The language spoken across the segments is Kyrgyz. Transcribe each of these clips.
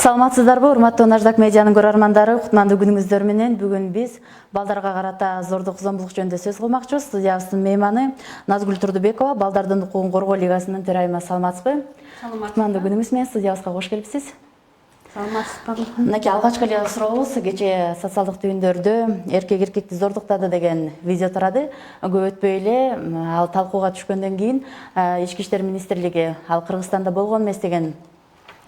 Саламатсыздарбы, урматтуу Наждак медианын көрөрмандары, кутмандуу күнүңүздөр менен бүгүн биз балдарга карата зордук зомбулук жөнүндө сөз кылмакчыбыз. Студиябыздын мейманы Назгүл Турдубекова, Балдардын укугун коргоо лигасынын төрайымы. Саламатсызбы? Кутмандуу күнүңүз менен студиябызга кош келипсиз. Саламатсызбы? Мынакей алгачкы эле сурообуз. Кечээ социалдык түйүндөрдө эркек эркекти зордуктады деген видео тарады. Көп өтпөй эле ал талкууга түшкөндөн кийин Ички иштер министрлиги ал Кыргызстанда болгон эмес деген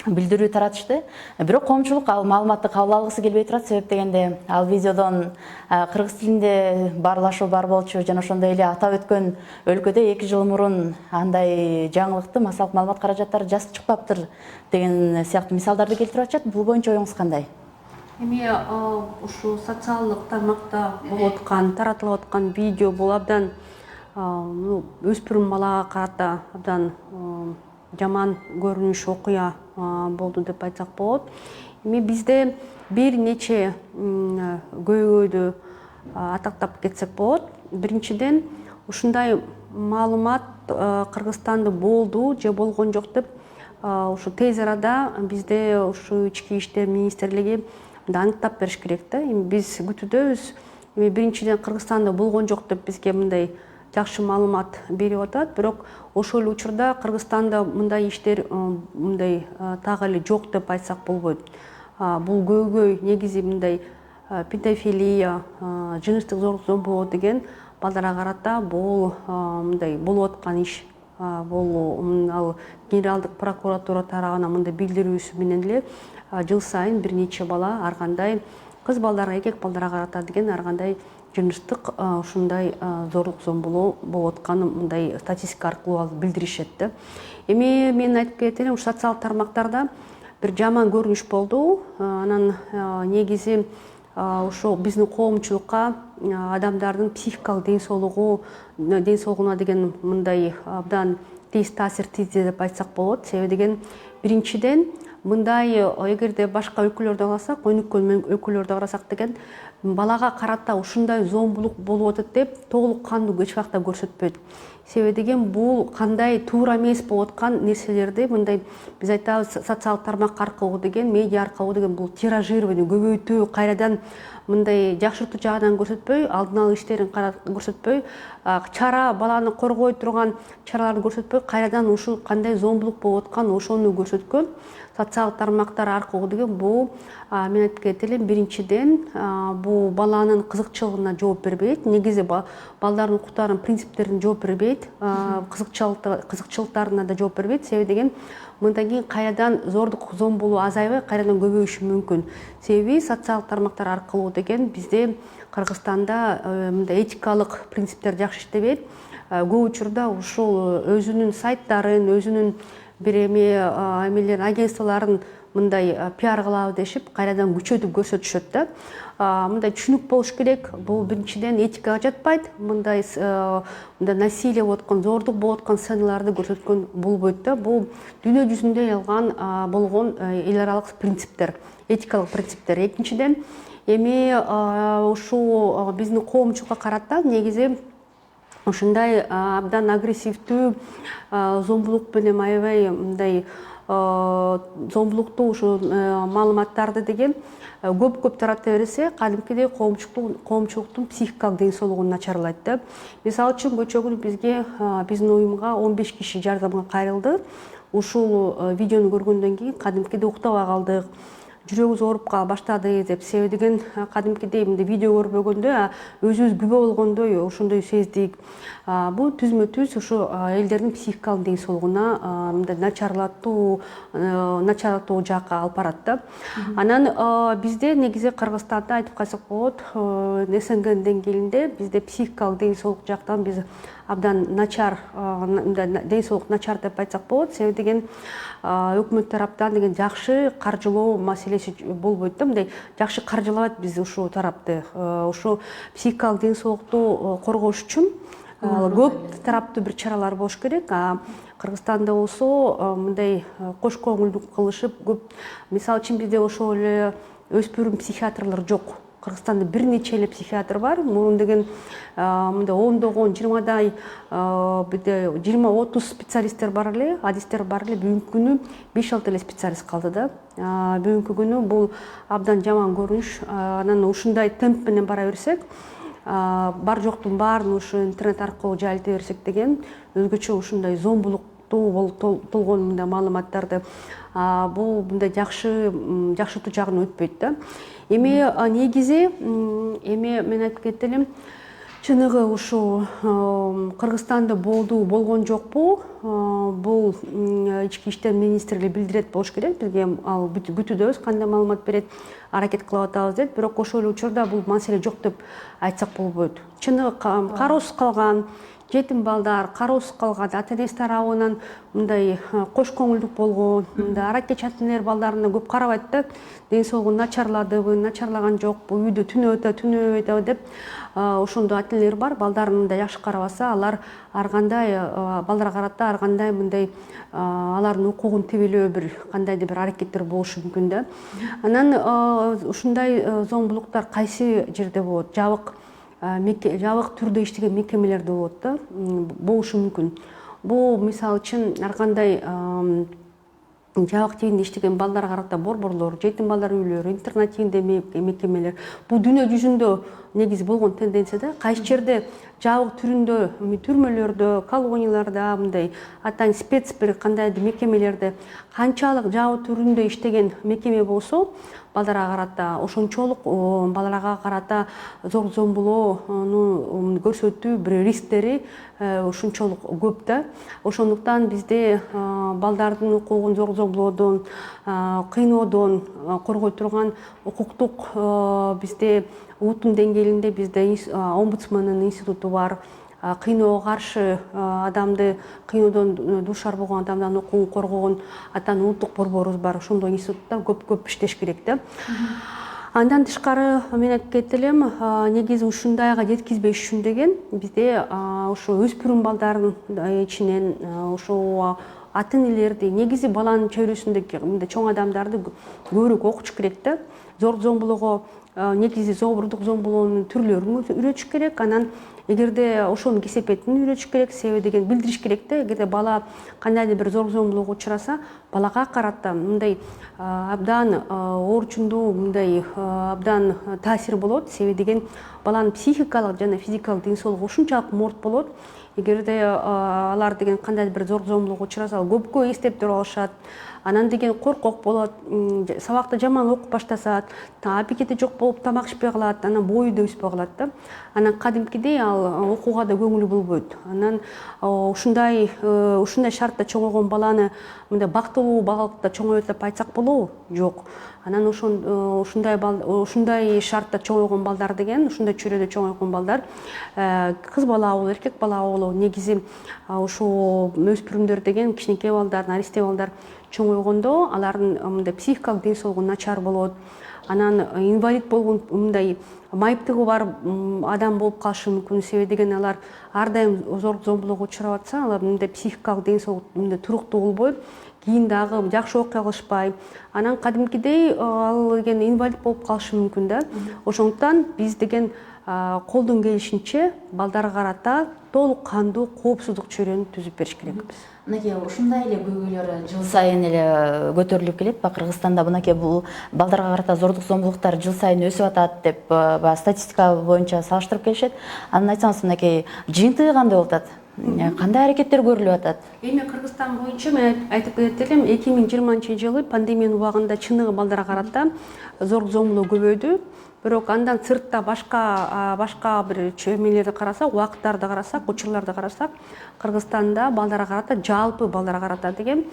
билдирүү таратышты. Бирок коомчулук ал маалыматты кабыл алгысы келбей турат. Себеп дегенде ал видеодон кыргыз тилинде баарлашуу бар болчу жана ошондой эле атап өткөн өлкөдө 2 жыл мурун андай жаңылыкты массалык маалымат каражаттары жазып чыкпаптыр деген сыяктуу мисалдарды келтирип атышат. Бул боюнча оюңуз кандай? Эми ушу социалдык тармакта болуп аткан, таратылып аткан видео бул абдан өспүрүм балага карата абдан жаман көрүнүш окуя болду деп айтсак болот. Эми бизде бир нече көйгөйдү атактап кетсек болот. Биринчиден, ушундай маалымат Кыргызстанда болду же болгон жок деп ушу тез арада бизде ушу Ички иштер министрлиги аныктап бериш керек да. Эми биз күтүүдөбүз. Эми биринчиден Кыргызстанда болгон жок деп бизге мындай жакшы маалымат берип атат, бирок ошол эле учурда Кыргызстанда мындай иштер мындай так эле жок деп айтсак болбойт. Бул көйгөй негизи мындай педофилия, жыныстык зорлук зомбулоо деген балдарга карата бул мындай болуп аткан иш. Бул ал Генералдык прокуратура тарабынан мындай билдирүүсү менен эле жыл сайын бир нече бала ар кандай кыз балдарга, эркек балдарга карата деген ар кандай жыныстык ушундай зорлук зомбулоо болуп атканын мындай статистика аркылуу билдиришет да. Эми мен айтып кетет элем, социалдык тармактарда бир жаман көрүнүш болду. Анан негизи ошо биздин коомчулукка адамдардын психикалык ден соолугуна деген мындай абдан тез таасир тийди деп айтсак болот. Себеби деген биринчиден мындай эгерде башка өлкөлөрдө карасак, өнүккөн өлкөлөрдө карасак деген балага карата ушундай зомбулук болуп атат деп толук кандуу эч убакта көрсөтпөйт. Себеби деген бул кандай туура эмес болуп аткан нерселерди мындай биз айтабыз социалдык тармак аркылуу деген, медиа аркылуу деген бул тиражирование, көбөйтүү, кайрадан мындай жакшыртуу жагынан көрсөтпөй, алдын алуу иштерин көрсөтпөй, чара баланы коргой турган чараларды көрсөтпөй, кайрадан ушул кандай зомбулук болуп аткан ошону көрсөткөн социалдык тармактар аркылуу деген бул мен айтып кетет элем, биринчиден бул баланын кызыкчылыгына жооп бербейт. Негизи балдардын укуктарынын принциптерине жооп бербейт, кызыкчылыктарына да жооп бербейт. Себеби деген мындан кийин кайрадан зордук зомбулоо азайбай, кайрадан көбөйүшү мүмкүн. Себеби социалдык тармактар аркылуу деген бизде Кыргызстанда мындай этикалык принциптер жакшы иштебейт. Көп учурда ушул өзүнүн сайттарын, өзүнүн бир эмелерин, агентстволорун мындай пиар кылабы дешип, кайрадан күчөтүп көрсөтүшөт да. Мындай түшүнүк болуш керек. Бул биринчиден этикага жатпайт. Мындай насилие болуп аткан, зордук болуп аткан сценаларды көрсөткөн болбойт да. Бул дүйнө жүзүндө ялган болгон эл аралык принциптер, этикалык принциптер. Экинчиден, эми ушул биздин коомчулукка карата негизи ушундай абдан агрессивдүү зомбулук менен аябай мындай зомбулуктуу ушул маалыматтарды деген көп тарата берсе, кадимкидей коомчулуктун психикалык ден соолугу начарлайт да. Мисалы үчүн көчө күнү бизге биздин уюмга 15 киши жардамга кайрылды. Ушул видеону көргөндөн кийин кадимкидей уктабай калдык, жүрөгүбүз ооруп кала баштады деп. Себеби деген кадимкидей мындай видео көрбөгөндө өзүбүз күбө болгондой ошондой сездик. Бул түзмө-түз ушу элдердин психикалык ден соолугуна мындай начарлатуу жакка алып барат да. Анан бизде негизи Кыргызстанда айтып калсак болот, СНГ деңгээлинде бизде психикалык ден соолук жактан биз абдан начар, ден соолук начар деп айтсак болот. Себеби деген өкмөт тараптан деген жакшы каржылоо маселеси болбойт да. Мындай жакшы каржылабайт биз ушул тарапты. Ошо психикалык ден соолукту коргош үчүн көп тараптуу бир чаралар болуш керек. Кыргызстанда болсо мындай кош көңүлдүк кылышып көп, мисалы үчүн бизде ошол эле өспүрүм психиатрлар жок. Кыргызстанда бир нече эле психиатр бар. Мунун деген мындай ондогон 20дай 20-30 специалисттер бар эле, адистер бар эле. Бүгүнкү күнү 5-6 эле специалист калды да. Бүгүнкү күнү бул абдан жаман көрүнүш. Анан ушундай темп менен бара берсек, бар жоктун баарын ушу интернет аркылуу жайылта берсек деген өзгөчө ушундай зомбулуктуу болгон мындай маалыматтарды бул мындай жакшыртуу жагын өтпөйт да. Эми негизи мен айтып кетти элем, чыныгы ушу Кыргызстанда болгон жокпу? Бул ички иштер министрлиги билдирет болуш керек. Бизге ал күтүүдөбүз, кандай маалымат берет, аракет кылып атабыз дейт. Бирок ошол эле учурда бул маселе жок деп айтсак болбойт. Чыныгы кароосуз калган жетим балдар, кароосуз калган ата-энеси тарабынан мындай кош көңүлдүк болгон, мындай аракечи ата-энелер балдарына көп карабайт да. Ден соолугу начарладыбы, начарлаган жокпу, үйдө түнөбөйбү деп ошондой ата-энелер бар. Балдарын мындай жакшы карабаса, алар ар кандай балдарга карата ар кандай мындай алардын укугун тебелөө бир кандайдыр бир аракеттер болушу мүмкүн да. Анан ушундай зомбулуктар кайсы жерде болот? Жабык түрдө иштеген мекемелерде болот да, болушу мүмкүн. Бул мисалы үчүн ар кандай жабык тигинде иштеген балдарга карата борборлор, жетим балдар үйлөрү, интернат тигинде мекемелер. Бул дүйнө жүзүндө негизи болгон тенденция да. Кайсы жерде жабык түрүндө түрмөлөрдө, колонияларда, мындай атайын спец бир кандайдыр мекемелерде канчалык жабык түрүндө иштеген мекеме болсо, балдарга карата ошончолук балдарга карата зомбулоону көрсөтүү бир рисктери ушунчолук көп да. Ошондуктан бизде балдардын укугун зомбулоодон, кыйноодон коргой турган укуктук бизде утун деңгээлинде бизде омбудсмандын институту бар. Кыйноого каршы адамды, кыйноодон дуушар болгон адамдын укугун коргогон атанын улуттук борборубуз бар. Ошондой институттар көп иштеш керек да. Андан тышкары мен айтып кетти элем, негизи ушундайга жеткизбеш үчүн деген бизде ушу өспүрүм балдардын ичинен ушу ата-энелерди, негизи баланын чөйрөсүндөгү мындай чоң адамдарды көбүрөөк окутуш керек да. Зомбулоого негизи зордук зомбулоонун түрлөрүн үйрөтүш керек. Анан эгерде ошонун кесепетин үйрөтүш керек, себеби деген билдириш керек да. Эгерде бала кандайдыр бир зомбулоого учураса, балага карата мындай абдан оорчундуу, мындай абдан таасир болот. Себеби деген баланын психикалык жана физикалык ден соолугу ушунчалык морт болот. Эгерде алар деген кандайдыр бир зомбулоого учураса, көпкө эстеп туруп алышат. Анан деген коркок болот, сабакты жаман окуп баштасат, аппетити жок болуп тамак ичпей калат, анан бою да өспөй калат да. Анан кадимкидей ал окууга да көңүлү болбойт. Анан ушундай шартта чоңойгон баланы мындай бактылуу балалыкта чоңойот деп айтсак болобу? Жок. Анан ушундай шартта чоңойгон балдар деген, ушундай чөйрөдө чоңойгон балдар, кыз бала болобу, эркек бала болобу, негизи ушул өспүрүмдөр деген кичинекей балдар, наристе балдар чоңойгондо алардын мындай психикалык ден соолугу начар болот. Анан инвалид болгон мындай майыптыгы бар адам болуп калышы мүмкүн. Себеби деген алар ар дайым зомбулоого учурап атса, алар мындай психикалык ден соолук мындай туруктуу болбой, кийин дагы жакшы окуя алышпай, анан кадимкидей ал деген инвалид болуп калышы мүмкүн да. Ошондуктан биз деген колдон келишинче балдарга карата толук кандуу коопсуздук чөйрөнү түзүп бериш керекпиз. Мынакей ушундай эле көйгөйлөр жыл сайын эле көтөрүлүп келет. Кыргызстанда мынакей бул балдарга карата зордук зомбулуктар жыл сайын өсүп атат деп статистика боюнча салыштырып келишет. Анан айтсаңыз, мынакей жыйынтыгы кандай болуп атат? Кандай аракеттер көрүлүп атат? Эми Кыргызстан боюнча мен айтып кетет элем, 2020-жылы пандемиянын убагында чыныгы балдарга карата зордук зомбулоо көбөйдү. Бирок андан сыртта башка бир чөйрөлөрдү карасак, убакыттарды карасак, учурларды карасак, Кыргызстанда балдарга карата, жалпы балдарга карата деген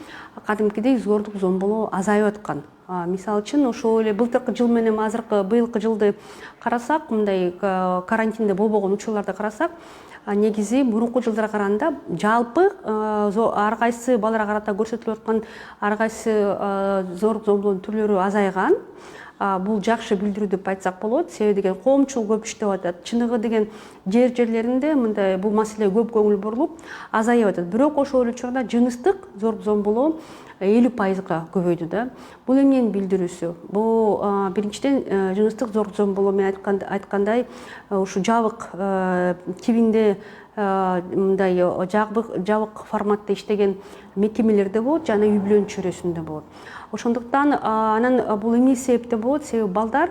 кадимкидей зордук зомбулоо азайып аткан. Мисалы үчүн ошол эле былтыркы жыл менен быйылкы жылды карасак, мындай карантинде болбогон учурларды карасак, негизи мурунку жылдарга караганда жалпы ар кайсы балдарга карата көрсөтүлүп аткан ар кайсы зордук зомбулоонун түрлөрү азайган. Бул жакшы билдирүү деп айтсак болот. Себеби деген коомчул көп иштеп атат. Чыныгы деген жерлеринде мындай бул маселеге көп көңүл бурулуп азайып атат. Бирок ошол эле учурда жыныстык зордук зомбулоо 50%-га көбөйдү да. Бул эмненин билдирүүсү? Бул биринчиден жыныстык зорлук зомбулоо мен айткандай ушу жабык тибинде мындай жабык форматта иштеген мекемелерде болот жана үй бүлөнүн чөйрөсүндө болот. Ошондуктан анан бул эмне себептен болот? Себеби балдар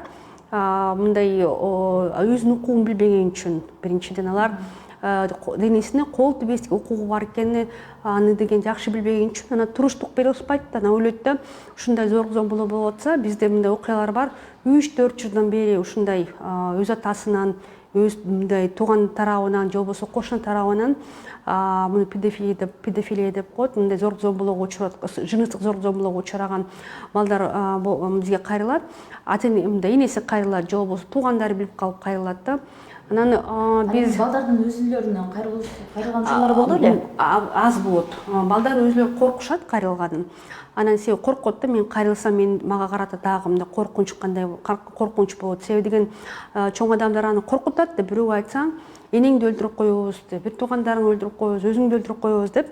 мындай өзүнүн укугун билбеген үчүн биринчиден алар денесине кол тийбестик укугу бар экени аны деген жакшы билбеген үчүн анан туруштук бере алышпайт да. Анан ойлойт да ушундай зорлук зомбулоо болуп атса бизде мындай окуялар бар 3-4 жылдан бери ушундай өз атасынан өз мындай тууган тарабынан же болбосо кошуна тарабынан муну педофилия деп коет, мындай зорлук зомбулоого жыныстык зорлук зомбулоого учураган балдар бизге кайрылат. Мындай энеси кайрылат же болбосо туугандары билип калып кайрылат да. Анан биз балдардын өзүлөрүнөн кайрылган учурлар болду эле? Аз болот. Балдар өзүлөрү коркушат кайрылгандан. Анан себеби коркот да, мен кайрылсам мага карата дагы мындай коркунуч болот. Себеби деген чоң адамдар аны коркутат да, бирөөгө айтсаң энеңди өлтүрүп коебуз деп, бир туугандарыңды өлтүрүп коебуз, өзүңдү өлтүрүп коебуз деп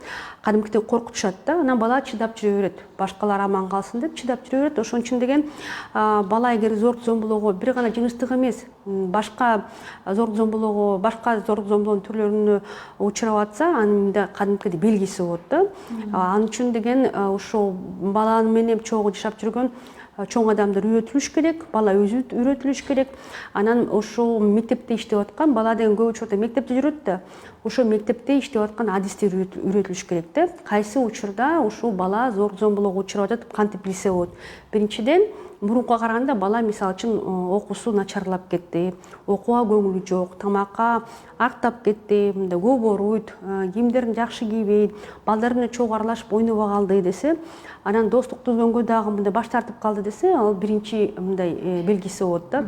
кадимкидей коркутушат да. Анан бала чыдап жүрө берет. Башкалар аман калсын деп чыдап жүрө берет. Ошон үчүн деген бала эгер зорлук зомбулоого бир гана жыныстык эмес, башка зорлук зомбулоонун түрлөрүнө учурап атса, анын кадимкидей белгиси болот да. Ал үчүн деген ошол баланы менен чогуу жашап жүргөн чоң адамдар үйрөтүлүш керек, бала өзү үйрөтүлүш керек. Анан ошол мектепте иштеп аткан бала деген көп учурда мектепте жүрөт да. Ошол мектепте иштеп аткан адистер үйрөтүлүш керек да. Кайсы учурда ушул бала зорлук зомбулоого учурап атат, кантип билсе болот. Биринчиден, мурункуга караганда бала мисалы үчүн окуусу начарлап кетти, окууга көңүлү жок, тамакка актап кетти, мындай көп ооруйт, кийимдерин жакшы кийбейт, балдар менен чогуу аралашып ойнобой калды десе, анан достук түзгөнгө дагы мындай баш тартып калды десе, ал биринчи мындай белгиси болот да.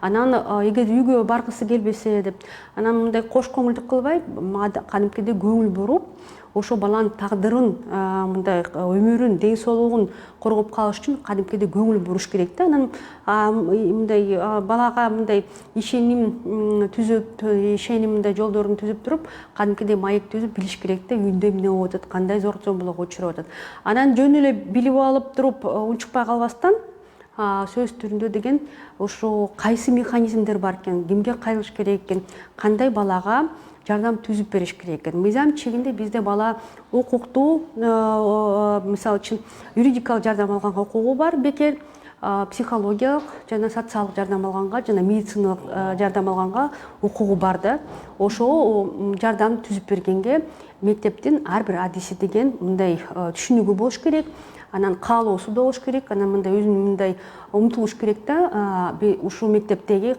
Анан эгер үйгө баргысы келбесе деп, анан мындай кош көңүлдүк кылбай, кадимкидей көңүл буруп, ошо баланын тагдырын, мындай өмүрүн, ден соолугун коргоп калыш үчүн кадимкидей көңүл буруш керек да. Анан мындай балага мындай ишеним мындай жолдорун түзүп туруп, кадимкидей маек түзүп билиш керек да, үйүндө эмне болуп атат, кандай зорлук зомбулоого учурап атат. Анан жөн эле билип алып туруп унчукпай калбастан, сөз түрүндө деген ошо кайсы механизмдер бар экен, кимге кайрылыш керек экен, кандай балага жардам түзүп бериш керек экен. Мыйзам чегинде бизде бала укуктуу, мисалы үчүн юридикалык жардам алганга укугу бар, бекер психологиялык жана социалдык жардам алганга жана медициналык жардам алганга укугу бар да. Ошол жардам түзүп бергенге мектептин ар бир адиси деген мындай түшүнүгү болуш керек. Анан каалоосу да болуш керек, анан мындай өзүн мындай умтулуш керек да, ушул мектептеги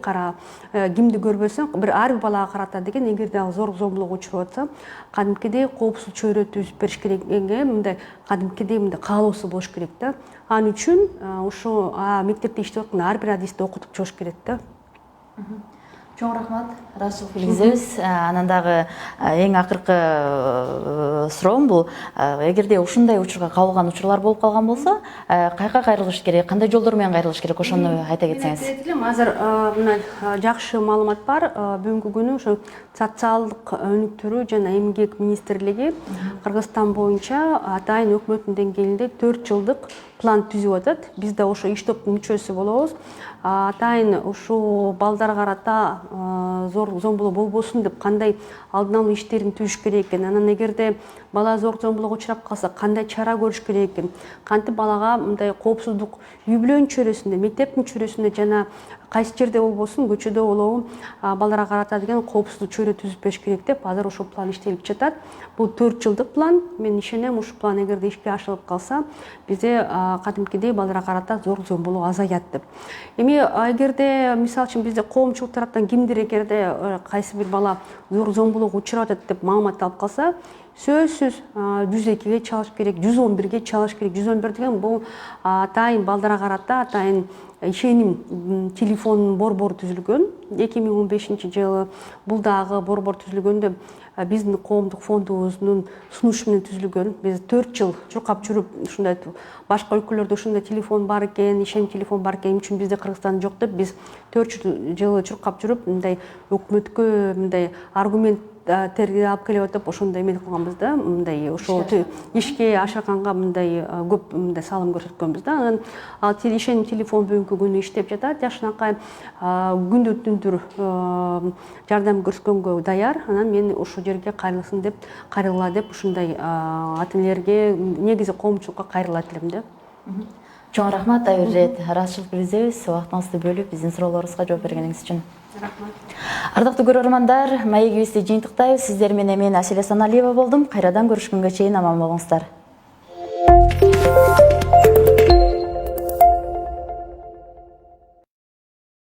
кимди көрбөсөң, ар бир балага карата деген, эгерде ал зорлук зомбулоого учурап атса, кадимкидей коопсуз чөйрө түзүп бериш керекге, мындай кадимкидей мындай каалоосу болуш керек да. Ал үчүн ушул мектепте иштеп аткан ар бир адисти окутуп чыгыш керек да. Чоң рахмат, ыраазычылык билдиребиз. Анан дагы эң акыркы суроом бул, эгерде ушундай учурга кабылган учурлар болуп калган болсо, кайка кайрылыш керек, кандай жолдор менен кайрылыш керек, ошону айта кетсеңиз. Мен айтып элем, азыр мына жакшы маалымат бар. Бүгүнкү күнү ошо социалдык өнүктүрүү жана эмгек министрлиги Кыргызстан боюнча атайын өкмөттүн деңгээлинде 4 жылдык план түзүп атат. Биз да ошо иш топтун мүчөсү болобуз. Атайын ушул балдарга карата зорлук зомбулоо болбосун деп кандай алдын алуу иштерин түзүш керек экен. Анан эгерде бала зорлук зомбулоого учурап калса, кандай чара көрүш керек экен, кантип балага мындай коопсуздук үй бүлөнүн чөйрөсүндө, мектептин чөйрөсүндө жана кайсы жерде болбосун, көчөдө болобу, балдарга карата деген коопсуздук чөйрө түзүп бериш керек деп азыр ошол план иштелип жатат. Бул 4 жылдык план. Мен ишенем, ушул план эгерде ишке ашырылып калса, бизде кадимкидей балдарга карата зорлук зомбулоо азаят деп. Эми эгерде мисалы үчүн бизде коомчулук тараптан кимдир эгерде кайсы бир бала зорлук зомбулоого учурап атат деп маалымат алып калса, сөзсүз 102-ге чалыш керек, 111-ге чалыш керек. 111 деген бул атайын балдарга карата атайын ишеним телефонунун борбору түзүлгөн. 2015-жылы бул дагы борбор түзүлгөндө биздин коомдук фондубуздун сунушу менен түзүлгөн. Биз 4 жыл чуркап жүрүп, ушундай башка өлкөлөрдө ушундай телефон бар экен, ишеним телефон бар экен, үчүн бизде Кыргызстанда жок деп, биз 4 жыл чуркап жүрүп, мындай өкмөткө мындай аргумент терге алып келип атып ошондой эмне кылганбыз да, мындай ошо ишке ашырганга мындай көп мындай салым көрсөткөнбүз да. Анан ал ишеним телефон бүгүнкү күнү иштеп жатат. Жашынакай күндү түндүр жардам көрсөткөнгө даяр. Анан мен ошол жерге кайрыла деп ушундай ата-энелерге, негизи коомчулукка кайрылат элем да. Чоң рахмат, дагы бир ирет ыраазычылык билдиребиз, убактыңызды бөлүп биздин суроолорубузга жооп бергениңиз үчүн. Рахмат. Ардактуу көрөрмандар, маегибизди жыйынтыктайбыз. Сиздер менен мен Аселя Саналиева болдум. Кайрадан көрүшкөнгө чейин аман болуңуздар.